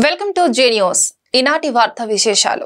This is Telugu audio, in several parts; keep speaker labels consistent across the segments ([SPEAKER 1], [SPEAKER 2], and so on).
[SPEAKER 1] Welcome to J news. ఈనాటి వార్తా విశేషాలు.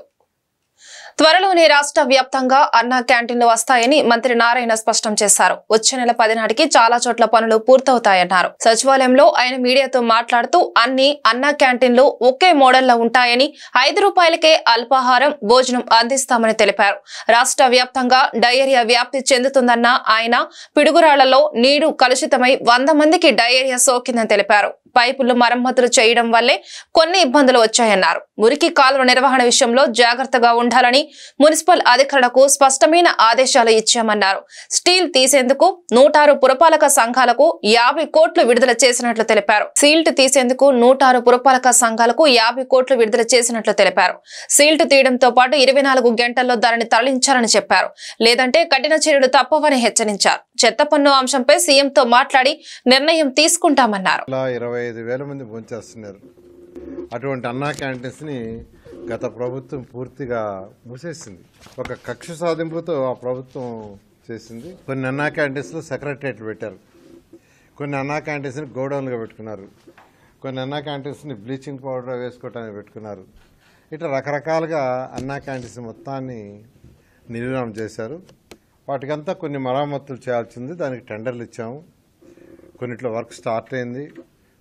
[SPEAKER 1] త్వరలోనే రాష్ట్ర వ్యాప్తంగా అన్నా క్యాంటీన్లు వస్తాయని మంత్రి నారాయణ స్పష్టం చేశారు. వచ్చే నెల 10 నాటికి చాలా చోట్ల పనులు పూర్తవుతాయన్నారు. సచివాలయంలో ఆయన మీడియాతో మాట్లాడుతూ అన్ని అన్నా క్యాంటీన్లు ఒకే మోడల్లో ఉంటాయని 5 రూపాయలకే అల్పాహారం భోజనం అందిస్తామని తెలిపారు. రాష్ట్ర వ్యాప్తంగా డయేరియా వ్యాప్తి చెందుతుందన్న ఆయన పిడుగురాళ్లలో నీరు కలుషితమై 100 మందికి డయేరియా సోకిందని తెలిపారు. పైపులు మరమ్మతులు చేయడం వల్లే కొన్ని ఇబ్బందులు వచ్చాయన్నారు. మురికి కాలువ నిర్వహణ విషయంలో జాగ్రత్తగా ఉండాలని మున్సిపల్ అధికారులకు స్పష్టమైన ఆదేశాలు ఇచ్చామన్నారు. స్టీల్ తీసేందుకు 106 పురపాలక సంఘాలకు 50 కోట్లు విడుదల చేసినట్లు తెలిపారు. సీల్ట్ తీసేందుకు 106 పురపాలక సంఘాలకు 50 కోట్లు విడుదల చేసినట్లు తెలిపారు. సీల్ట్ తీయడంతో పాటు 24 గంటల్లో దానిని తరలించాలని చెప్పారు. లేదంటే కఠిన చర్యలు తప్పవని హెచ్చరించారు. చెత్త పన్ను అంశంపై సీఎంతో మాట్లాడి నిర్ణయం తీసుకుంటామన్నారు.
[SPEAKER 2] 25,000 మంది భోంచేస్తున్నారు. అటువంటి అన్నా క్యాంటీన్స్ని గత ప్రభుత్వం పూర్తిగా మూసేసింది. ఒక కక్ష సాధింపుతో ఆ ప్రభుత్వం చేసింది. కొన్ని అన్నా క్యాంటీన్స్లో సెక్రటరియట్లు పెట్టారు, కొన్ని అన్నా క్యాంటీన్స్ని గోడౌన్లుగా పెట్టుకున్నారు, కొన్ని అన్నా క్యాంటీన్స్ని బ్లీచింగ్ పౌడర్ వేసుకోవడానికి పెట్టుకున్నారు. ఇట్లా రకరకాలుగా అన్నా క్యాంటీన్స్ మొత్తాన్ని నిర్వహణ చేశారు. వాటికంతా కొన్ని మరమ్మతులు చేయాల్సింది. దానికి టెండర్లు ఇచ్చాము. కొన్నిట్లో వర్క్ స్టార్ట్ అయింది,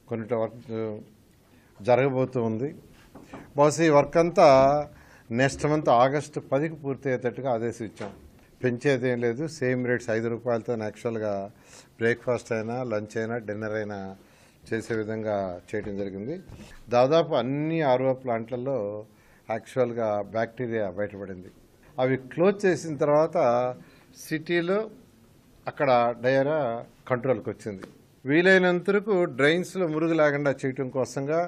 [SPEAKER 2] కొన్నిట్లో వర్క్ జరగబోతూ ఉంది. బహుశా ఈ వర్క్ అంతా నెక్స్ట్ మంత్ ఆగస్టు 10కి పూర్తి అయ్యేటట్టుగా ఆదేశించాం. పెంచేది ఏం లేదు, సేమ్ రేట్స్ 5 రూపాయలతో యాక్చువల్గా బ్రేక్ఫాస్ట్ అయినా లంచ్ అయినా డిన్నర్ అయినా చేసే విధంగా చేయడం జరిగింది. దాదాపు అన్ని ఆర్ఓ ప్లాంట్లలో యాక్చువల్గా బ్యాక్టీరియా బయటపడింది. అవి క్లోజ్ చేసిన తర్వాత సిటీలో అక్కడ డయేరియా కంట్రోల్కి వచ్చింది. వీలైనంతరకు డ్రైన్స్లో మురుగు లేకుండా చేయటం కోసంగా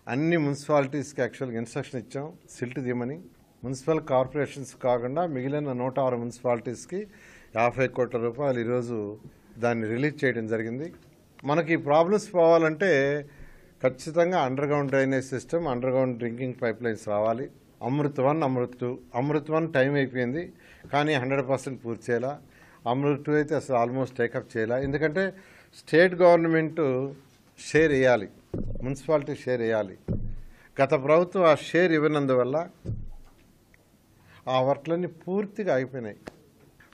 [SPEAKER 2] అన్ని మున్సిపాలిటీస్కి యాక్చువల్గా ఇన్స్ట్రక్షన్ ఇచ్చాం, సిల్ట్ తీయమని. మున్సిపల్ కార్పొరేషన్స్ కాకుండా మిగిలిన 106 మున్సిపాలిటీస్కి 50 కోట్ల రూపాయలు ఈరోజు దాన్ని రిలీజ్ చేయడం జరిగింది. మనకి ఈ ప్రాబ్లమ్స్ పోవాలంటే ఖచ్చితంగా under ground drainage system, under ground drinking pipe lines రావాలి. అమృత్ 1, అమృత్ 2. అమృత్ 1 టైం అయిపోయింది కానీ 100% పూర్తి చేయాల. అమృత్ 2 అయితే అసలు ఆల్మోస్ట్ టేకప్ చేయాల. ఎందుకంటే స్టేట్ గవర్నమెంట్ షేర్ వేయాలి, మున్సిపాలిటీ షేర్ వేయాలి. గత ప్రభుత్వం ఆ షేర్ ఇవ్వనందువల్ల ఆ వర్క్లన్నీ పూర్తిగా అయిపోయినాయి.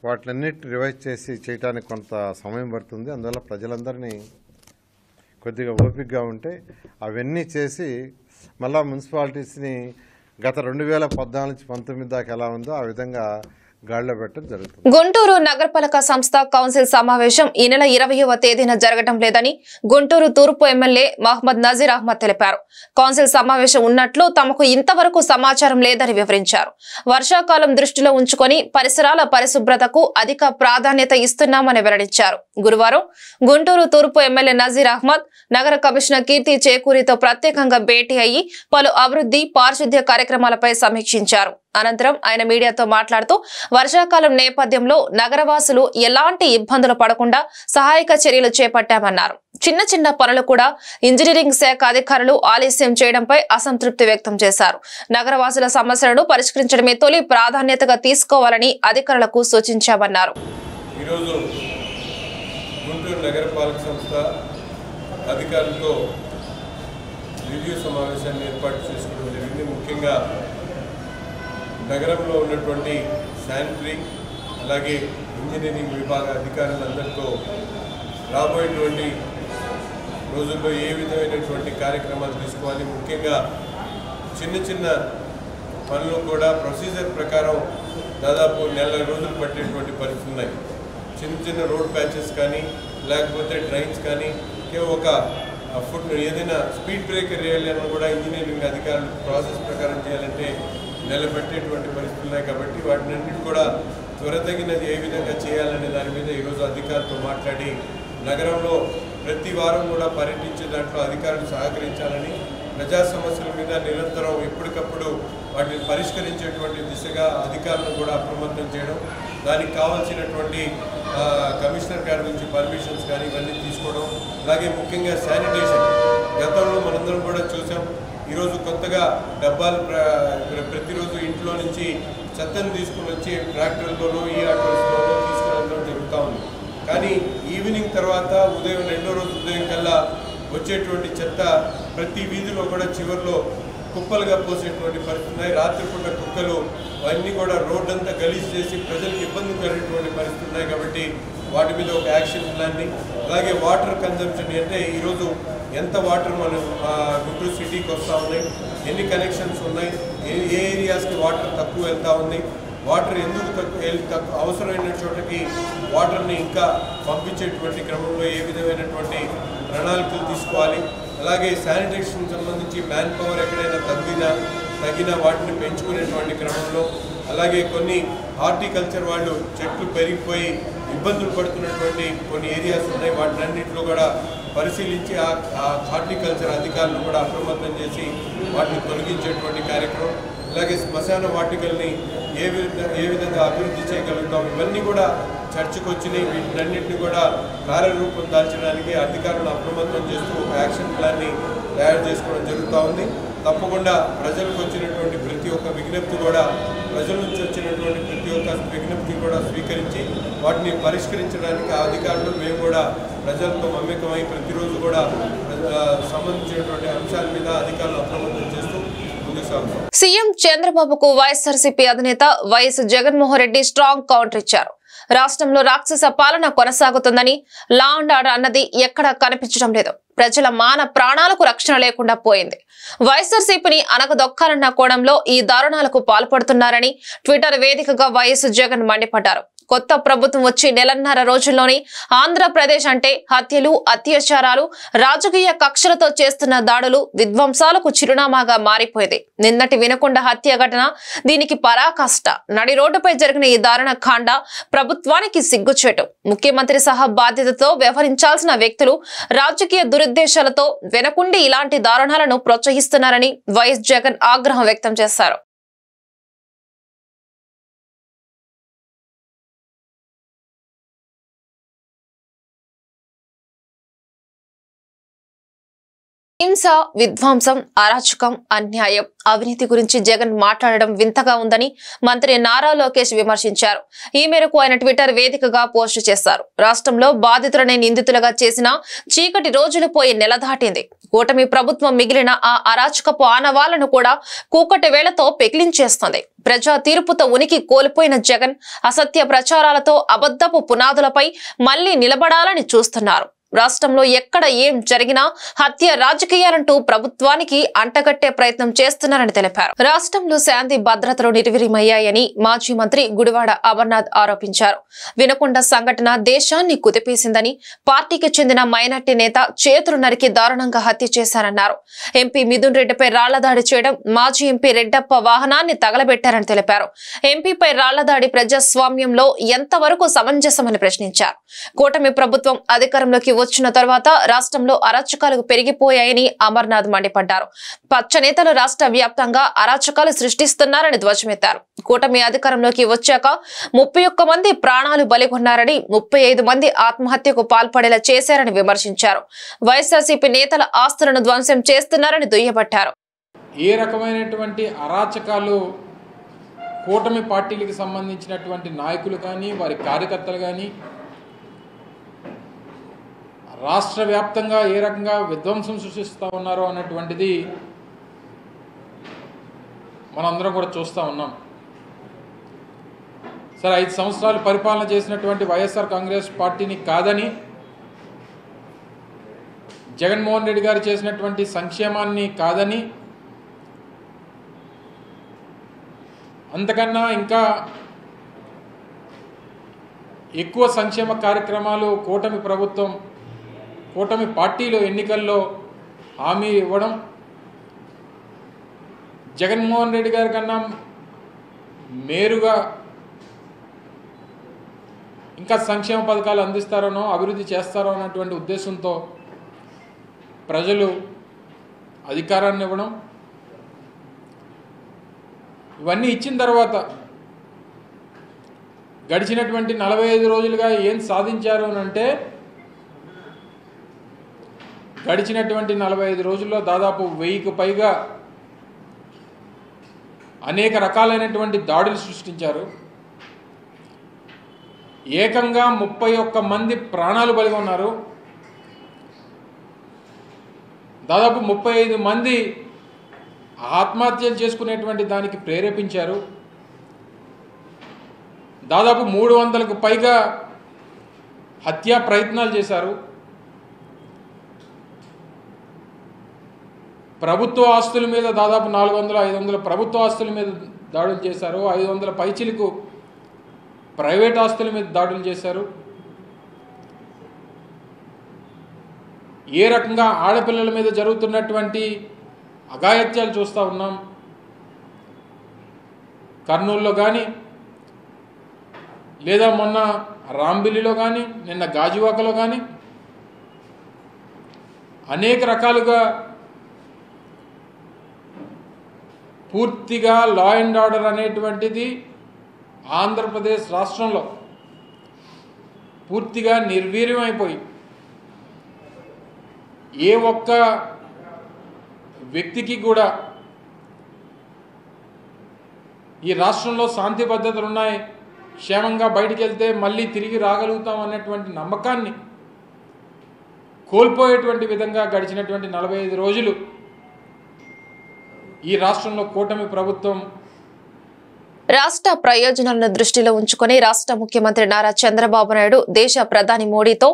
[SPEAKER 2] వాటిలన్నిటిని రివైజ్ చేసి చేయడానికి కొంత సమయం పడుతుంది. అందువల్ల ప్రజలందరినీ కొద్దిగా ఓపికగా ఉంటే అవన్నీ చేసి మళ్ళా మున్సిపాలిటీస్ని గత 2014 నుంచి 19 దాకా ఎలా ఉందో ఆ విధంగా గాడిలో పెట్టడం జరుగుతుంది.
[SPEAKER 1] గుంటూరు నగరపాలక సంస్థ కౌన్సిల్ సమావేశం ఈ నెల 20వ తేదీన జరగడం లేదని గుంటూరు తూర్పు ఎమ్మెల్యే మహమ్మద్ నజీర్ అహ్మద్ తెలిపారు. కౌన్సిల్ సమావేశం ఉన్నట్లు తమకు ఇంతవరకు సమాచారం లేదని వివరించారు. వర్షాకాలం దృష్టిలో ఉంచుకొని పరిసరాల పరిశుభ్రతకు అధిక ప్రాధాన్యత ఇస్తున్నామని వెల్లడించారు. గురువారం గుంటూరు తూర్పు ఎమ్మెల్యే నజీర్ అహ్మద్ నగర కమిషనర్ కీర్తి చేకూరితో ప్రత్యేకంగా భేటీ అయ్యి పలు అభివృద్ధి పారిశుద్ధ్య కార్యక్రమాలపై సమీక్షించారు. అనంతరం ఆయన మీడియాతో మాట్లాడుతూ వర్షాకాలం నేపథ్యంలో నగరవాసులు ఎలాంటి ఇబ్బందులు పడకుండా సహాయక చర్యలు చేపట్టామన్నారు. చిన్న చిన్న పనులు కూడా ఇంజనీరింగ్ శాఖ అధికారులు ఆలస్యం చేయడంపై అసంతృప్తి వ్యక్తం చేశారు. నగరవాసుల సమస్యలను పరిష్కరించడమే తొలి ప్రాధాన్యతగా తీసుకోవాలని అధికారులకు సూచించామన్నారు.
[SPEAKER 3] ఈరోజు గుంటూరు నగరపాలక సంస్థ అధికారులతో రివ్యూ సమావేశాన్ని ఏర్పాటు చేసుకోవడం జరిగింది. ముఖ్యంగా నగరంలో ఉన్నటువంటి శానిటరీ అలాగే ఇంజనీరింగ్ విభాగ అధికారులందరితో రాబోయేటువంటి రోజుల్లో ఏ విధమైనటువంటి కార్యక్రమాలు తీసుకోవాలి, ముఖ్యంగా చిన్న చిన్న పనులు కూడా ప్రొసీజర్ ప్రకారం దాదాపు 4 రోజులు పట్టేటువంటి పరిస్థితులు ఉన్నాయి. చిన్న చిన్న రోడ్ ప్యాచెస్ కానీ లేకపోతే డ్రైన్స్ కానీ ఒక ఫుడ్ ఏదైనా స్పీడ్ బ్రేకర్ వేయాలన్నా కూడా ఇంజనీరింగ్ అధికారులు ప్రాసెస్ ప్రకారం చేయాలంటే నిలబెట్టేటువంటి పరిస్థితులు ఉన్నాయి. కాబట్టి వాటినన్నిటి కూడా త్వరతగినది ఏ విధంగా చేయాలనే దాని మీద ఈరోజు అధికారులతో మాట్లాడి నగరంలో ప్రతి వారం కూడా పర్యటించే దాంట్లో అధికారులు సహకరించాలని, ప్రజా సమస్యల మీద నిరంతరం ఎప్పటికప్పుడు వాటిని పరిష్కరించేటువంటి దిశగా అధికారులను కూడా అప్రమత్తం చేయడం, దానికి కావాల్సినటువంటి కమిషనర్ గారి నుంచి పర్మిషన్స్ కానీ ఇవన్నీ తీసుకోవడం, అలాగే ముఖ్యంగా శానిటేషన్ గతంలో మనందరం కూడా చూసాం. ఈరోజు కొత్తగా డబ్బాలు ప్రతిరోజు ఇంట్లో నుంచి చెత్తను తీసుకుని వచ్చి ట్రాక్టర్లతోనూ ఈ ఆటోలతోనూ తీసుకెళ్ళడం జరుగుతూ ఉంది. కానీ ఈవినింగ్ తర్వాత ఉదయం 2వ రోజు ఉదయం కల్లా వచ్చేటువంటి చెత్త ప్రతి వీధిలో కూడా చివరిలో కుప్పలుగా పోసేటువంటి పరిస్థితి ఉన్నాయి. రాత్రిపూట కుక్కలు అవన్నీ కూడా రోడ్డంతా గలీజ్ చేసి ప్రజలకు ఇబ్బంది కలిగేటువంటి పరిస్థితి ఉన్నాయి. కాబట్టి వాటి మీద ఒక యాక్షన్ ప్లాన్ని, అలాగే వాటర్ కన్జంప్షన్ అంటే ఈరోజు ఎంత వాటర్ మనం గుంటూరు సిటీకి వస్తూ ఉన్నాయి, ఎన్ని కనెక్షన్స్ ఉన్నాయి, ఏ ఏరియాస్కి వాటర్ తక్కువ వెళ్తూ ఉంది, వాటర్ ఎందుకు తక్కువ అవసరమైన చోటకి వాటర్ని ఇంకా పంపించేటువంటి క్రమంలో ఏ విధమైనటువంటి ప్రణాళికలు తీసుకోవాలి. అలాగే శానిటేషన్ సంబంధించి మ్యాన్ పవర్ ఎక్కడైనా తగ్గిన వాటిని పెంచుకునేటువంటి క్రమంలో, అలాగే కొన్ని హార్టికల్చర్ వాళ్ళు చెట్లు పెరిగిపోయి ఇబ్బందులు పడుతున్నటువంటి కొన్ని ఏరియాస్ ఉన్నాయి. వాటినన్నింటిలో కూడా పరిశీలించి ఆ హార్టికల్చర్ అధికారులను కూడా అప్రమత్తం చేసి వాటిని తొలగించేటువంటి కార్యక్రమం, అలాగే శ్మశాన వాటికల్ని ఏ విధంగా అభివృద్ధి చేయగలుగుతాం, ఇవన్నీ కూడా చర్చకు వచ్చినాయి. వీటన్నింటినీ కూడా కార్యరూపం దాల్చడానికి అధికారులను అప్రమత్తం చేస్తూ ఒక యాక్షన్ ప్లాన్ని తయారు చేసుకోవడం జరుగుతూ ఉంది. తప్పకుండా ప్రజలకు వచ్చినటువంటి ప్రతి ఒక్క విజ్ఞప్తి కూడా, ప్రజల నుంచి వచ్చినటువంటి ప్రతి ఒక్క విజ్ఞప్తి కూడా స్వీకరించి వాటిని పరిష్కరించడానికి అధికారులు మేము కూడా ప్రజలతో మమేకమై ప్రతిరోజు కూడా సంబంధించినటువంటి అంశాల మీద అధికారులు అప్రమత్తం చేస్తూ ముందుకు సాగుతాం.
[SPEAKER 1] సీఎం చంద్రబాబుకు వైఎస్ఆర్సీపీ అధినేత YS Jaganmohan Reddy strong counter ఇచ్చారు. రాష్ట్రంలో రాక్షస పాలన కొనసాగుతుందని, లా అండ్ ఆర్డర్ అన్నది ఎక్కడా కనిపించడం లేదు, ప్రజల మాన ప్రాణాలకు రక్షణ లేకుండా పోయింది, వైఎస్ఆర్సీపీని అనగదొక్కాలన్న కోణంలో ఈ దారుణాలకు పాల్పడుతున్నారని ట్విట్టర్ వేదికగా వైఎస్ జగన్ మండిపడ్డారు. కొత్త ప్రభుత్వం వచ్చి నెలన్నర రోజుల్లోనే ఆంధ్రప్రదేశ్ అంటే హత్యలు, అత్యాచారాలు, రాజకీయ కక్షలతో చేస్తున్న దాడులు, విధ్వంసాలకు చిరునామాగా మారిపోయింది. నిన్నటి వినకొండ హత్య ఘటన దీనికి పరాకాష్ట. నడి రోడ్డుపై జరిగిన ఈ దారుణ కాండ ప్రభుత్వానికి సిగ్గుచేటు. ముఖ్యమంత్రి సహా బాధ్యతతో వ్యవహరించాల్సిన వ్యక్తులు రాజకీయ దురుద్దేశాలతో వెనకుండి ఇలాంటి దారుణాలను ప్రోత్సహిస్తున్నారని వైఎస్ జగన్ ఆగ్రహం వ్యక్తం చేశారు. హింస, విధ్వంసం, అరాచకం, అన్యాయం, అవినీతి గురించి జగన్ మాట్లాడడం వింతగా ఉందని మంత్రి నారా లోకేష్ విమర్శించారు. ఈ మేరకు ఆయన ట్విట్టర్ వేదికగా పోస్టు చేశారు. రాష్ట్రంలో బాధితులనే నిందితులుగా చేసిన చీకటి రోజులు పోయి నెల దాటింది. కూటమి ప్రభుత్వం మిగిలిన ఆ అరాచకపు ఆనవాళ్లను కూడా కూకటి వేళతో పెకిలించేస్తుంది. ప్రజా తీర్పుతో ఉనికి కోల్పోయిన జగన్ అసత్య ప్రచారాలతో అబద్ధపు పునాదులపై మళ్లీ నిలబడాలని చూస్తున్నారు. రాష్ట్రంలో ఎక్కడ ఏం జరిగినా హత్య రాజకీయాలంటూ ప్రభుత్వానికి అంటగట్టే ప్రయత్నం చేస్తున్నారని తెలిపారు. రాష్ట్రంలో శాంతి భద్రతలు నిర్వీర్యమయ్యాయని మాజీ మంత్రి గుడివాడ అమర్నాథ్ ఆరోపించారు. వినకొండ సంఘటన దేశాన్ని కుదిపేసిందని, పార్టీకి చెందిన మైనార్టీ నేత చేతులు నరికి దారుణంగా హత్య చేశారన్నారు. ఎంపీ మిథున్ రెడ్డిపై రాళ్లదాడి చేయడం, మాజీ ఎంపీ రెడ్డప్ప వాహనాన్ని తగలబెట్టారని తెలిపారు. ఎంపీపై రాళ్లదాడి ప్రజాస్వామ్యంలో ఎంతవరకు సమంజసమని ప్రశ్నించారు. కూటమి ప్రభుత్వం అధికారంలోకి వచ్చిన తర్వాత రాష్ట్రంలో అరాచకాలు పెరిగిపోయాయని అమర్నాథ్ మండిపడ్డారు. పచ్చ నేతలు రాష్ట్ర వ్యాప్తంగా అరాచకాలు సృష్టిస్తున్నారని ధ్వజమెత్తారు. కూటమి అధికారంలోకి వచ్చాక 31 మంది ప్రాణాలు బలిగొన్నారని, 35 మంది ఆత్మహత్యకు పాల్పడేలా చేశారని విమర్శించారు. వైఎస్ఆర్సీపీ నేతల ఆస్తులను ధ్వంసం చేస్తున్నారని దుయ్యబట్టారు.
[SPEAKER 4] ఏ రకమైనటువంటి అరాచకాలు కూటమి పార్టీలకు సంబంధించినటువంటి నాయకులు కానీ, వారి కార్యకర్తలు కానీ రాష్ట్ర వ్యాప్తంగా ఏ రకంగా విధ్వంసం సృష్టిస్తూ ఉన్నారో అన్నటువంటిది మనందరం కూడా చూస్తూ ఉన్నాం. సరే, 5 సంవత్సరాలు పరిపాలన చేసినటువంటి వైఎస్ఆర్ కాంగ్రెస్ పార్టీని కాదని, జగన్మోహన్ రెడ్డి గారు చేసినటువంటి సంక్షేమాన్ని కాదని, అంతకన్నా ఇంకా ఎక్కువ సంక్షేమ కార్యక్రమాలు కూటమి పార్టీలు ఎన్నికల్లో హామీ ఇవ్వడం, జగన్మోహన్ రెడ్డి గారి కన్నా మేరుగా ఇంకా సంక్షేమ పథకాలు అందిస్తారనో, అభివృద్ధి చేస్తారో అన్నటువంటి ఉద్దేశంతో ప్రజలు అధికారాన్ని ఇవ్వడం, ఇవన్నీ ఇచ్చిన తర్వాత గడిచినటువంటి 45 రోజులుగా ఏం సాధించారు అని అంటే, గడిచినటువంటి 45 రోజుల్లో దాదాపు 1000కు పైగా అనేక రకాలైనటువంటి దాడులు సృష్టించారు. ఏకంగా 31 మంది ప్రాణాలు బలిగొన్నారు. దాదాపు 35 మంది ఆత్మహత్యలు చేసుకునేటువంటి దానికి ప్రేరేపించారు. దాదాపు 300కు పైగా హత్యా ప్రయత్నాలు చేశారు. ప్రభుత్వ ఆస్తుల మీద దాదాపు 400-500 ప్రభుత్వ ఆస్తుల మీద దాడులు చేశారు. 500 పైచిలకు ప్రైవేట్ ఆస్తుల మీద దాడులు చేశారు. ఏ రకంగా ఆడపిల్లల మీద జరుగుతున్నటువంటి అఘాయిత్యాలు చూస్తూ ఉన్నాం. కర్నూలులో కానీ, లేదా మొన్న రాంబిల్లిలో కానీ, నిన్న గాజువాకలో కానీ అనేక రకాలుగా పూర్తిగా లా అండ్ ఆర్డర్ అనేటువంటిది ఆంధ్రప్రదేశ్ రాష్ట్రంలో పూర్తిగా నిర్వీర్యమైపోయి ఏ ఒక్క వ్యక్తికి కూడా ఈ రాష్ట్రంలో శాంతి భద్రతలు ఉన్నాయి, క్షేమంగా బయటికి వెళ్తే మళ్ళీ తిరిగి రాగలుగుతాం అన్నటువంటి నమ్మకాన్ని కోల్పోయేటువంటి విధంగా గడిచినటువంటి 45 రోజులు ఈ రాష్ట్రంలో కూటమి ప్రభుత్వం
[SPEAKER 1] రాష్ట్ర ప్రయోజనాలను దృష్టిలో ఉంచుకొని రాష్ట్ర ముఖ్యమంత్రి నారా చంద్రబాబు నాయుడు దేశ ప్రధాని మోడీతో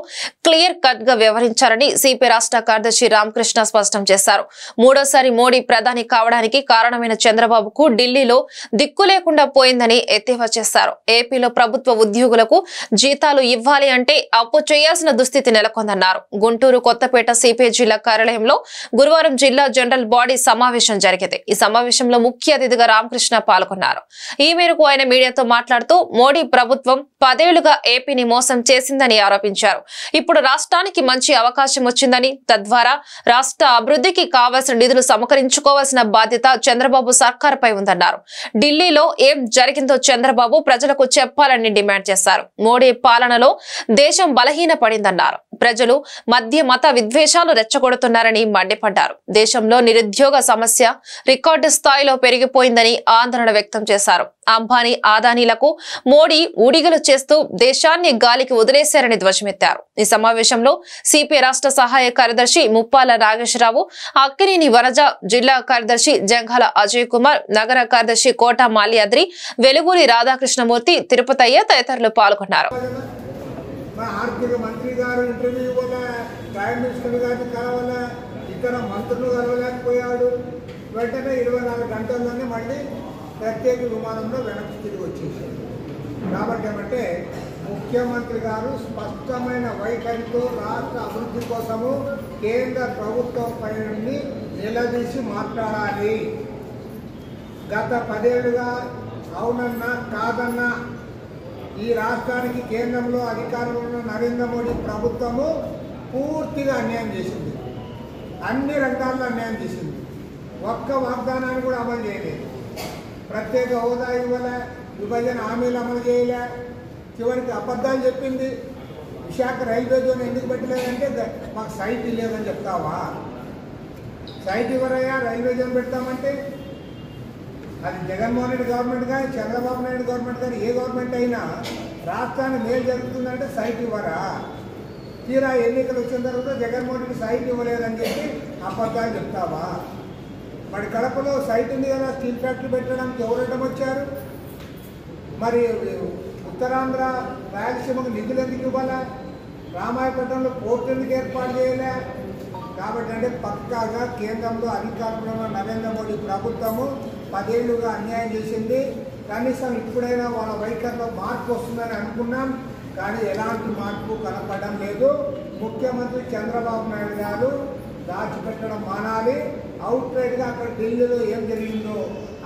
[SPEAKER 1] క్లియర్ కట్ గా వ్యవహరించారని సిపి రాష్ట్ర కార్యదర్శి రామకృష్ణ స్పష్టం చేశారు. మూడోసారి మోడీ ప్రధాని కావడానికి కారణమైన చంద్రబాబుకు ఢిల్లీలో దిక్కు లేకుండా పోయిందని ఎద్దేవా చేశారు. ఏపీలో ప్రభుత్వ ఉద్యోగులకు జీతాలు ఇవ్వాలి అంటే అప్పు చేయాల్సిన దుస్థితి నెలకొందన్నారు. గుంటూరు కొత్తపేట సిపిఐ జిల్లా కార్యాలయంలో గురువారం జిల్లా జనరల్ బాడీ సమావేశం జరిగింది. ఈ సమావేశంలో ముఖ్య అతిథిగా రామకృష్ణ పాల్గొన్నారు. ఈ మేరకు ఆయన మీడియాతో మాట్లాడుతూ మోడీ ప్రభుత్వం 10 ఏళ్లుగా ఏపీని మోసం చేసిందని ఆరోపించారు. ఇప్పుడు రాష్ట్రానికి మంచి అవకాశం వచ్చిందని, తద్వారా రాష్ట్ర అభివృద్ధికి కావాల్సిన నిధులు సమకరించుకోవాల్సిన బాధ్యత చంద్రబాబు సర్కారుపై ఉందన్నారు. ఢిల్లీలో ఏం జరిగిందో చంద్రబాబు ప్రజలకు చెప్పాలని డిమాండ్ చేశారు. మోడీ పాలనలో దేశం బలహీనపడిందన్నారు. ప్రజలు మధ్య మత విద్వేషాలు రెచ్చగొడుతున్నారని మండిపడ్డారు. దేశంలో నిరుద్యోగ సమస్య రికార్డు స్థాయిలో పెరిగిపోయిందని ఆందోళన వ్యక్తం చేశారు. అంబానీ అదానీలకు మోడీ ఊడిగలు చేస్తూ దేశాన్ని గాలికి వదిలేశారని ధ్వజమెత్తారు. ఈ సమావేశంలో సిపిఐ రాష్ట్ర సహాయ కార్యదర్శి ముప్పాల నాగేశ్వరరావు, అక్కినేని వనజ, జిల్లా కార్యదర్శి జంఘాల అజయ్ కుమార్, నగర కార్యదర్శి కోట మాల్యాద్రి, వెలుగురి రాధాకృష్ణమూర్తి, తిరుపతయ్య తదితరులు పాల్గొన్నారు.
[SPEAKER 5] ఆర్థిక మంత్రి గారు ఇంటర్వ్యూ ఇవ్వాలా, ప్రైమ్ మినిస్టర్ గారిని కలవాలా, ఇతర మంత్రులు కలవలేకపోయాడు. వెంటనే 24 గంటల్లోనే మళ్ళీ ప్రత్యేక విమానంలో వెనక్కి తిరిగి వచ్చేసాడు. కాబట్టి ఏమంటే ముఖ్యమంత్రి గారు స్పష్టమైన వైఖరితో రాష్ట్ర అభివృద్ధి కోసము కేంద్ర ప్రభుత్వం పైన నిలదీసి మాట్లాడాలి. గత 10 ఏళ్లుగా అవునన్నా కాదన్నా ఈ రాష్ట్రానికి కేంద్రంలో అధికారంలో ఉన్న నరేంద్ర మోడీ ప్రభుత్వము పూర్తిగా అన్యాయం చేసింది. అన్ని రంగాల్లో అన్యాయం చేసింది. ఒక్క వాగ్దానాన్ని కూడా అమలు చేయలేదు. ప్రత్యేక హోదా ఇవ్వలే, విభజన హామీలు అమలు చేయలే, చివరికి అబద్ధాలు చెప్పింది. విశాఖ రైల్వే జోన్ ఎందుకు పెట్టలేదంటే మాకు సైట్ లేదని చెప్తావా? సైట్ ఇవ్వరయ్యా, రైల్వే జోన్ పెడతామంటే అది జగన్మోహన్ రెడ్డి గవర్నమెంట్ కానీ చంద్రబాబు నాయుడు గవర్నమెంట్ కానీ ఏ గవర్నమెంట్ అయినా రాష్ట్రాన్ని మేలు జరుగుతుందంటే సైట్ ఇవ్వరా? తీరా ఎన్నికలు వచ్చిన తర్వాత జగన్మోహన్ రెడ్డి సైట్ ఇవ్వలేదని చెప్పి అబద్ధాలు చెప్తావా? మరి కడపలో సైట్ ఉంది కదా, స్టీల్ ఫ్యాక్టరీ పెట్టడానికి ఎవరడం వచ్చారు? మరి ఉత్తరాంధ్ర రాయలసీమకు నిధులు ఎందుకు ఇవ్వాలా? రామాయపట్నంలో పోర్టు ఎందుకు ఏర్పాటు చేయలే? కాబట్టి అంటే పక్కాగా కేంద్రంలో అధికారంలో ఉన్న నరేంద్ర మోడీ ప్రభుత్వము 10 ఏళ్లుగా అన్యాయం చేసింది. కనీసం ఇప్పుడైనా వాళ్ళ వైఖరిలో మార్పు వస్తుందని అనుకున్నాం, కానీ ఎలాంటి మార్పు కనపడడం లేదు. ముఖ్యమంత్రి చంద్రబాబు నాయుడు గారు దాచిపెట్టడం మానాలి. అవుట్ రైట్గా అక్కడ ఢిల్లీలో ఏం జరిగిందో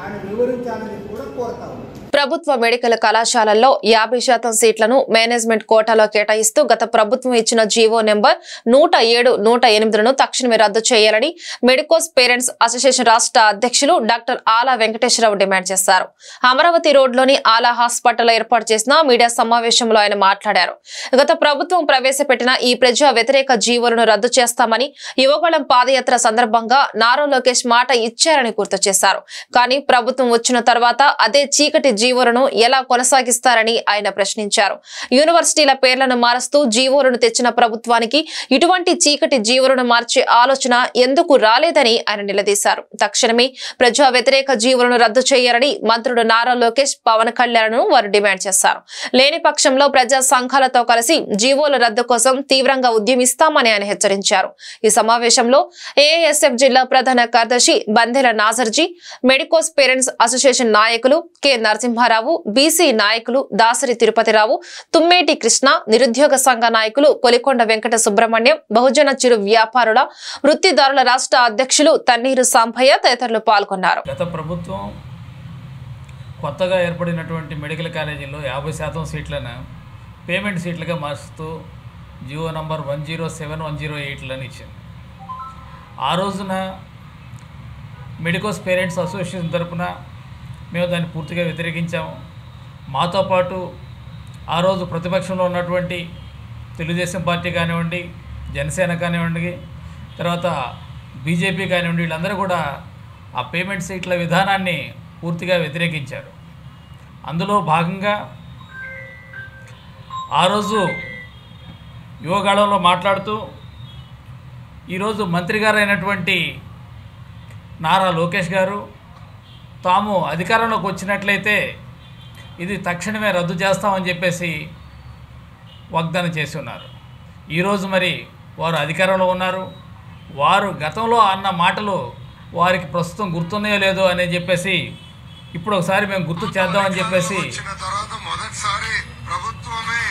[SPEAKER 5] ఆయన వివరించాలని కూడా కోరుతా ఉన్నాం.
[SPEAKER 1] ప్రభుత్వ మెడికల్ కళాశాలల్లో 50% సీట్లను మేనేజ్మెంట్ కోటాలో కేటాయిస్తూ గత ప్రభుత్వం ఇచ్చిన జీవో నెంబర్ 107, 108లను తక్షణమే రద్దు చేయాలని మెడికోస్ పేరెంట్స్ అసోసియేషన్ రాష్ట్ర అధ్యక్షులు డాక్టర్ ఆలా వెంకటేశ్వరరావు డిమాండ్ చేశారు. అమరావతి రోడ్లోని ఆలా హాస్పిటల్ ఏర్పాటు చేసిన మీడియా సమావేశంలో ఆయన మాట్లాడారు. గత ప్రభుత్వం ప్రవేశపెట్టిన ఈ ప్రజా వ్యతిరేక జీవోలను రద్దు చేస్తామని యువగళం పాదయాత్ర సందర్భంగా నారా లోకేష్ మాట ఇచ్చారని గుర్తు చేశారు. కానీ ప్రభుత్వం వచ్చిన తర్వాత అదే చీకటి జీవోలను ఎలా కొనసాగిస్తారని ఆయన ప్రశ్నించారు. యూనివర్సిటీల పేర్లను మారుస్తూ జీవోలను తెచ్చిన ప్రభుత్వానికి ఇటువంటి చీకటి జీవోలను మార్చే ఆలోచన ఎందుకు రాలేదని ఆయన నిలదీశారు. తక్షణమే ప్రజా వ్యతిరేక జీవోలను రద్దు చేయాలని మంత్రులు నారా లోకేష్, పవన్ కళ్యాణ్ వారు డిమాండ్ చేశారు. లేని పక్షంలో ప్రజా సంఘాలతో కలిసి జీవోల రద్దు కోసం తీవ్రంగా ఉద్యమిస్తామని ఆయన హెచ్చరించారు. ఈ సమావేశంలో ఏఐఎస్ఎఫ్ జిల్లా ప్రధాన కార్యదర్శి బందెల నాజర్జీ, మెడికోస్ పేరెంట్స్ అసోసియేషన్ నాయకులు కె నరసింహారావు, బీసీ నాయకులు దాసరి తిరుపతిరావు, తుమ్మేటి కృష్ణ, నిరుద్యోగ సంఘ నాయకులు కొలికొండ వెంకట సుబ్రహ్మణ్యం, బహుజన చిరు వ్యాపారుల వృత్తిదారుల రాష్ట్ర అధ్యక్షులు తన్నీరు సాంభయ్య తదితరులు పాల్గొన్నారు.
[SPEAKER 6] గత ప్రభుత్వం కొత్తగా ఏర్పడినటువంటి మెడికల్ కాలేజీల్లో 50% సీట్లను పేమెంట్ సీట్లుగా మార్చుతూ జియో నంబర్ 107, 108 ఇచ్చింది. ఆ రోజున మెడికోస్ పేరెంట్స్ అసోసియేషన్ తరఫున మేము దాన్ని పూర్తిగా వ్యతిరేకించాము. మాతో పాటు ఆ రోజు ప్రతిపక్షంలో ఉన్నటువంటి తెలుగుదేశం పార్టీ కానివ్వండి, జనసేన కానివ్వండి, తర్వాత బీజేపీ కానివ్వండి, వీళ్ళందరూ కూడా ఆ పేమెంట్ సీట్ల విధానాన్ని పూర్తిగా వ్యతిరేకించారు. అందులో భాగంగా ఆ రోజు యువగాళంలో మాట్లాడుతూ ఈరోజు మంత్రి గారు అయినటువంటి నారా లోకేష్ గారు తాము అధికారంలోకి వచ్చినట్లయితే ఇది తక్షణమే రద్దు చేస్తామని చెప్పేసి వాగ్దానం చేసి ఉన్నారు. ఈరోజు మరి వారు అధికారంలో ఉన్నారు. వారు గతంలో అన్న మాటలు వారికి ప్రస్తుతం గుర్తున్నాయో లేదో అని చెప్పేసి ఇప్పుడు ఒకసారి మేము గుర్తు చేద్దామని చెప్పేసి
[SPEAKER 7] మొదటిసారి ప్రభుత్వమే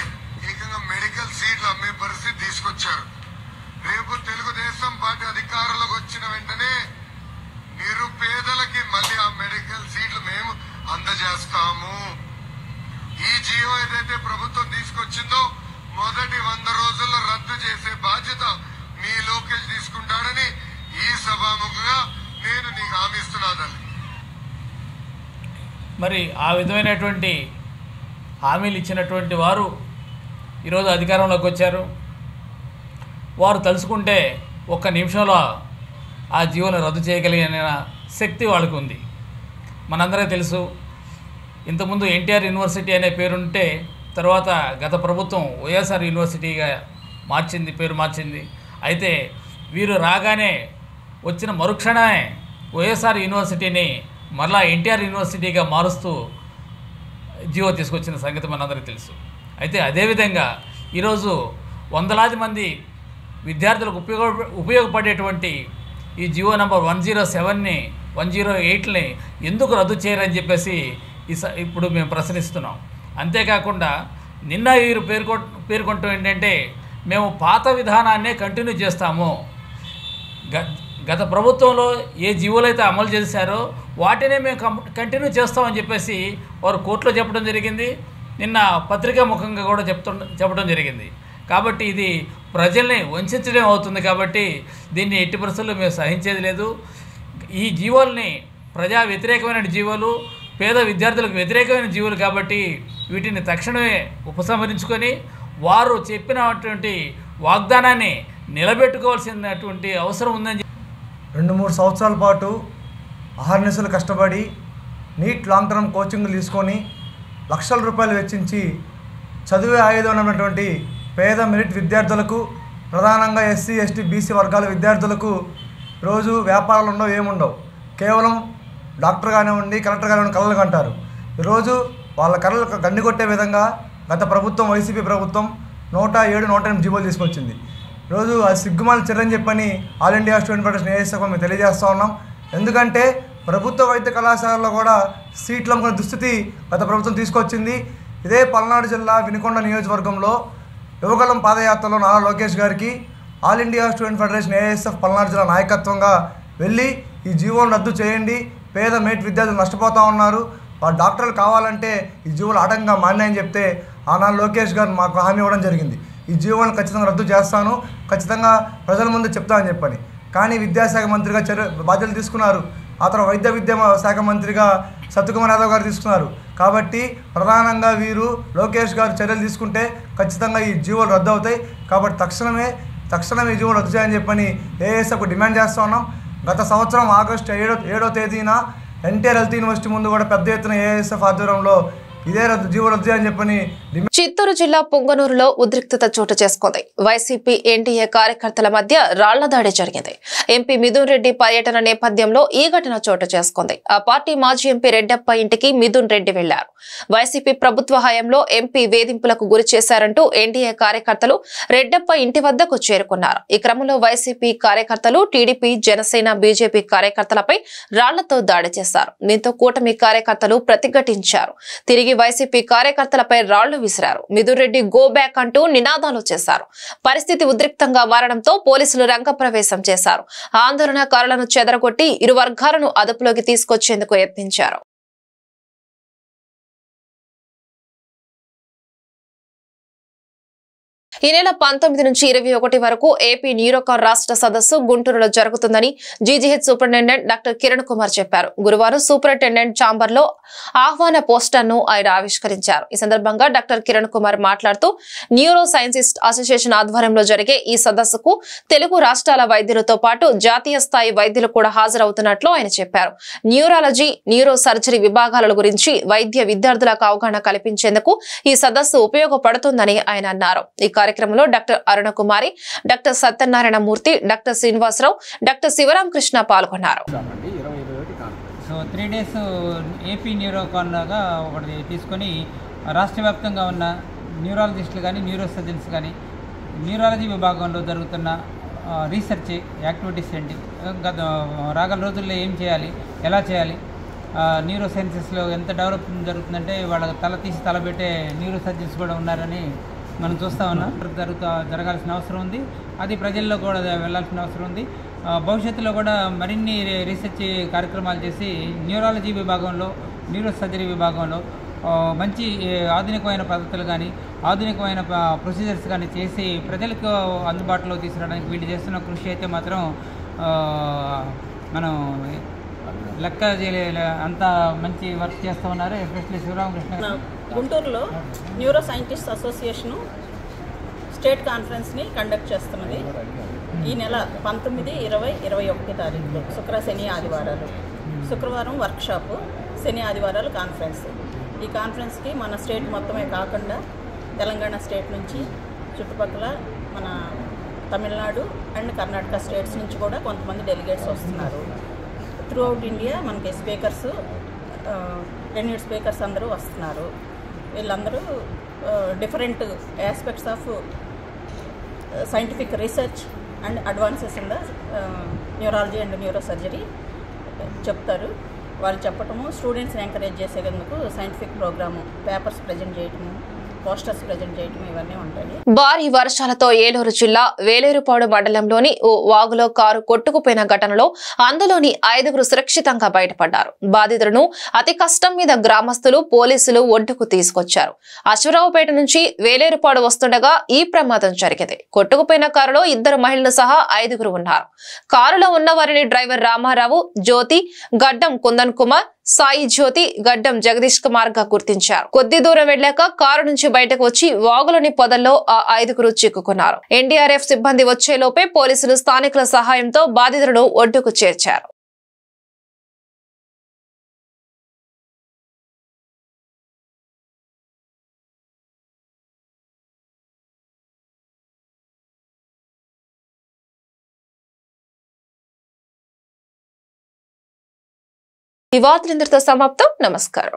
[SPEAKER 7] ఏకంగా మెడికల్ సీట్లు అమ్మే పరిస్థితి తీసుకొచ్చారు. రేపు తెలుగుదేశం పార్టీ అధికారంలోకి వచ్చిన వెంటనే నిరుపేదలకి మళ్ళీ ఆ మెడికల్ సీట్లు మేము అందజేస్తాము. ఈ జియో ఏదైతే ప్రభుత్వం తీసుకొచ్చిందో మొదటి 100 రోజుల్లో రద్దు చేసే బాధ్యత మీ లోకేష్ తీసుకుంటాడని ఈ సభాముఖంగా నేను నీకు హామీ ఇస్తున్నాను.
[SPEAKER 6] మరి ఆ విధమైనటువంటి హామీలు ఇచ్చినటువంటి వారు ఈరోజు అధికారంలోకి వచ్చారు. వారు తలుచుకుంటే ఒక్క నిమిషంలో ఆ జీవోను రద్దు చేయగలిగిన శక్తి వాళ్ళకు ఉంది. మనందరికీ తెలుసు, ఇంతకుముందు ఎన్టీఆర్ యూనివర్సిటీ అనే పేరుంటే తర్వాత గత ప్రభుత్వం వైఎస్ఆర్ యూనివర్సిటీగా పేరు మార్చింది. అయితే వీరు రాగానే వచ్చిన మరుక్షణమే వైఎస్ఆర్ యూనివర్సిటీని మరలా ఎన్టీఆర్ యూనివర్సిటీగా మారుస్తూ జియో తీసుకొచ్చిన సంగతి మనందరికీ తెలుసు. అయితే అదేవిధంగా ఈరోజు వందలాది మంది విద్యార్థులకు ఉపయోగపడేటువంటి ఈ జియో నంబర్ 107ని 108ని ఎందుకు రద్దు చేయరని చెప్పేసి ఇప్పుడు మేము ప్రశ్నిస్తున్నాం. అంతేకాకుండా నిన్న వీరు పేర్కొంటూ ఏంటంటే మేము పాత విధానాన్నే కంటిన్యూ చేస్తాము, గత ప్రభుత్వంలో ఏ జీవోలు అయితే అమలు చేశారో వాటినే మేము కంటిన్యూ చేస్తామని చెప్పేసి వారు కోర్టులో చెప్పడం జరిగింది. నిన్న పత్రికా ముఖంగా కూడా చెప్పడం జరిగింది. కాబట్టి ఇది ప్రజల్ని వంచడం అవుతుంది. కాబట్టి దీన్ని ఎట్టి పరిస్థితుల్లో మేము సహించేది లేదు. ఈ జీవోల్ని ప్రజా వ్యతిరేకమైన జీవోలు, పేద విద్యార్థులకు వ్యతిరేకమైన జీవులు కాబట్టి వీటిని తక్షణమే ఉపసంహరించుకొని వారు చెప్పినటువంటి వాగ్దానాన్ని నిలబెట్టుకోవాల్సినటువంటి అవసరం ఉందని
[SPEAKER 8] 2-3 సంవత్సరాల పాటు అహర్నిశలు కష్టపడి నీట్ లాంగ్ టర్మ్ కోచింగ్లు తీసుకొని లక్షల రూపాయలు వెచ్చించి చదివే ఆయుధం ఉన్నటువంటి పేద మెరిట్ విద్యార్థులకు, ప్రధానంగా ఎస్సీ, ఎస్టీ, బీసీ వర్గాల విద్యార్థులకు రోజు వ్యాపారాలు ఉండవు, ఏముండవు. కేవలం డాక్టర్ కానివ్వండి, కలెక్టర్ కానివ్వండి కళలు కంటారు. ఈరోజు వాళ్ళ కళలు గండి కొట్టే విధంగా గత ప్రభుత్వం, వైసీపీ ప్రభుత్వం 107, 108 జీవోలు తీసుకొచ్చింది. ఈరోజు అది సిగ్గుమాల చర్యని చెప్పని all India student federation ASF మేము తెలియజేస్తూ ఉన్నాం. ఎందుకంటే ప్రభుత్వ వైద్య కళాశాలలో కూడా సీట్లు అమ్ముకునే దుస్థితి గత ప్రభుత్వం తీసుకొచ్చింది. ఇదే పల్నాడు జిల్లా వినుకొండ నియోజకవర్గంలో యువగలం పాదయాత్రలో నారా లోకేష్ గారికి all India student federation ASF Palnadu జిల్లా నాయకత్వంగా వెళ్ళి ఈ జీవోను రద్దు చేయండి, పేద మేట్ విద్యార్థులు నష్టపోతూ ఉన్నారు, వాళ్ళ డాక్టర్లు కావాలంటే ఈ జీవోలు ఆటంకంగా మారినాయని చెప్తే ఆనాడు లోకేష్ గారు మాకు హామీ ఇవ్వడం జరిగింది. ఈ జీవోలను ఖచ్చితంగా రద్దు చేస్తాను, ఖచ్చితంగా ప్రజల ముందు చెప్తానని చెప్పని. కానీ విద్యాశాఖ మంత్రిగా బాధ్యతలు తీసుకున్నారు. ఆ తర్వాత విద్యా శాఖ మంత్రిగా సత్యకుమార్ యాదవ్ గారు తీసుకున్నారు. కాబట్టి ప్రధానంగా వీరు లోకేష్ గారు చర్యలు తీసుకుంటే ఖచ్చితంగా ఈ జీవోలు రద్దు అవుతాయి. కాబట్టి తక్షణమే ఈ జీవోలు రద్దు చేయని చెప్పని ఏఎస్ఎఫ్కు డిమాండ్ చేస్తూ ఉన్నాం. గత సంవత్సరం ఆగస్టు 7వ తేదీన ఎన్టీఆర్ హెల్త్ యూనివర్సిటీ ముందు కూడా పెద్ద ఎత్తున ఏఎస్ఎఫ్ ఆధ్వర్యంలో ఇదే జీవో రద్దు అని చెప్పని
[SPEAKER 1] చిత్తూరు జిల్లా పొంగనూరులో ఉద్రిక్తత చోటు చేసుకుంది. వైసీపీ ఎన్డీఏ కార్యకర్తల మధ్య రాళ్ల దాడి జరిగింది. ఎంపీ మిథున్ రెడ్డి పర్యటన నేపథ్యంలో ఈ ఘటన చోటు చేసుకుంది. ఆ పార్టీ మాజీ ఎంపీ రెడ్డప్ప ఇంటికి మిథున్ రెడ్డి వెళ్లారు. వైసీపీ ప్రభుత్వ హయాంలో ఎంపీ వేధింపులకు గురి చేశారంటూ ఎన్డీఏ కార్యకర్తలు రెడ్డప్ప ఇంటి వద్దకు చేరుకున్నారు. ఈ క్రమంలో వైసీపీ కార్యకర్తలు టీడీపీ, జనసేన, బీజేపీ కార్యకర్తలపై రాళ్లతో దాడి చేశారు. దీంతో కూటమి కార్యకర్తలు ప్రతిఘటించారు. తిరిగి వైసీపీ కార్యకర్తలపై రాళ్లు విసిరారు. మిథున్ రెడ్డి గో బ్యాక్ అంటూ నినాదాలు చేశారు. పరిస్థితి ఉద్రిక్తంగా మారడంతో పోలీసులు రంగప్రవేశం చేశారు. ఆందోళనకారులను చెదరగొట్టి ఇరు వర్గాలను అదుపులోకి తీసుకొచ్చేందుకు యత్నించారు. ఈ నెల 19 నుంచి 21 వరకు ఏపీ న్యూరోకాన్ రాష్ట్ర సదస్సు గుంటూరులో జరుగుతుందని GGH superintendent doctor Kiran Kumar చెప్పారు. గురువారం సూపరింటెండెంట్ ఛాంబర్ లో ఆహ్వాన పోస్టర్ ను ఆయన ఆవిష్కరించారు. ఈ సందర్భంగా డాక్టర్ కిరణ్ కుమార్ మాట్లాడుతూ న్యూరో సైన్సిస్ట్ అసోసియేషన్ ఆధ్వర్యంలో జరిగే ఈ సదస్సుకు తెలుగు రాష్ట్రాల వైద్యులతో పాటు జాతీయ స్థాయి వైద్యులు కూడా హాజరవుతున్నట్లు ఆయన చెప్పారు. న్యూరాలజీ, న్యూరో సర్జరీ విభాగాల గురించి వైద్య విద్యార్థులకు అవగాహన కల్పించేందుకు ఈ సదస్సు ఉపయోగపడుతుందని ఆయన అన్నారు. ఈ కార్యక్రమంలో doctor Aruna Kumari, doctor Satyanarayana Murthy, doctor Srinivasarao, doctor Sivaram Krishna పాల్గొన్నారు.
[SPEAKER 9] సో 3 days ఏపీ న్యూరోకాన్గా ఒకటి తీసుకొని రాష్ట్ర వ్యాప్తంగా ఉన్న న్యూరాలజిస్టులు కానీ, న్యూరో సర్జన్స్ కానీ, న్యూరాలజీ విభాగంలో జరుగుతున్న రీసెర్చ్ యాక్టివిటీస్ ఏంటి, గత రాగల రోజుల్లో ఏం చేయాలి, ఎలా చేయాలి, న్యూరో సైన్సెస్లో ఎంత డెవలప్మెంట్ జరుగుతుందంటే వాళ్ళ తల తీసి తలబెట్టే న్యూరో సర్జన్స్ కూడా ఉన్నారని మనం చూస్తూ ఉన్నాం. జరగాల్సిన అవసరం ఉంది. అది ప్రజల్లో కూడా వెళ్ళాల్సిన అవసరం ఉంది. భవిష్యత్తులో కూడా మరిన్ని రీసెర్చ్ కార్యక్రమాలు చేసి న్యూరాలజీ విభాగంలో, న్యూరో సర్జరీ విభాగంలో మంచి ఆధునికమైన పద్ధతులు కానీ, ఆధునికమైన ప్రొసీజర్స్ కానీ చేసి ప్రజలకు అందుబాటులో తీసుకురావడానికి వీళ్ళు చేస్తున్న కృషి అయితే మాత్రం మనం లెక్క అంత మంచి వర్క్ చేస్తూ ఉన్నారు. ఎస్పెషల్లీ శివరామకృష్ణ.
[SPEAKER 10] గుంటూరులో న్యూరో సైంటిస్ట్ అసోసియేషను స్టేట్ కాన్ఫరెన్స్ని కండక్ట్ చేస్తున్నది. ఈ నెల 19, 20, 21 తారీఖులు శుక్ర, శని, ఆదివారాలు. శుక్రవారం వర్క్షాపు, శని, ఆదివారాలు కాన్ఫరెన్స్. ఈ కాన్ఫరెన్స్కి మన స్టేట్ మొత్తమే కాకుండా తెలంగాణ స్టేట్ నుంచి, చుట్టుపక్కల మన తమిళనాడు అండ్ కర్ణాటక స్టేట్స్ నుంచి కూడా కొంతమంది డెలిగేట్స్ వస్తున్నారు. త్రూఅవుట్ ఇండియా మనకి స్పీకర్స్, రెన్యూడ్ స్పీకర్స్ అందరూ వస్తున్నారు. వీళ్ళందరూ different aspects of scientific research and advances in the neurology and neuro surgery చెప్తారు. వాళ్ళు చెప్పటము, స్టూడెంట్స్ని ఎంకరేజ్ చేసేందుకు సైంటిఫిక్ ప్రోగ్రాము, పేపర్స్ ప్రజెంట్ చేయటము, పోస్టర్స్ ప్రజెంట్ చేయటం ఇవన్నీ ఉంటాయి.
[SPEAKER 1] భారీ వర్షాలతో ఏలూరు జిల్లా వేలేరుపాడు మండలంలోని ఓ వాగులో కారు కొట్టుకుపోయిన ఘటనలో అందులోని 5గురు సురక్షితంగా బయటపడ్డారు. బాధితులను అతి కష్టం మీద గ్రామస్తులు, పోలీసులు ఒడ్డుకు తీసుకొచ్చారు. అశ్వరావుపేట నుంచి వేలేరుపాడు వస్తుండగా ఈ ప్రమాదం జరిగింది. కొట్టుకుపోయిన కారులో 2 మహిళలు సహా 5గురు ఉన్నారు. కారులో ఉన్న వారిని డ్రైవర్ రామారావు, జ్యోతి, గడ్డం కుందన్ కుమార్, సాయి జ్యోతి, గడ్డం జగదీష్ కుమార్ గా గుర్తించారు. కొద్ది దూరం వెళ్లాక కారు నుంచి బయటకు వచ్చి వాగులోని పొదల్లో ఆ 5గురు చిక్కుకున్నారు. ఎన్డీఆర్ఎఫ్ సిబ్బంది వచ్చేలోపే పోలీసులు స్థానికుల సహాయంతో బాధితులను ఒడ్డుకు చేర్చారు. ఈ వార్తలు ఇంతటితో సమాప్తం. నమస్కారం.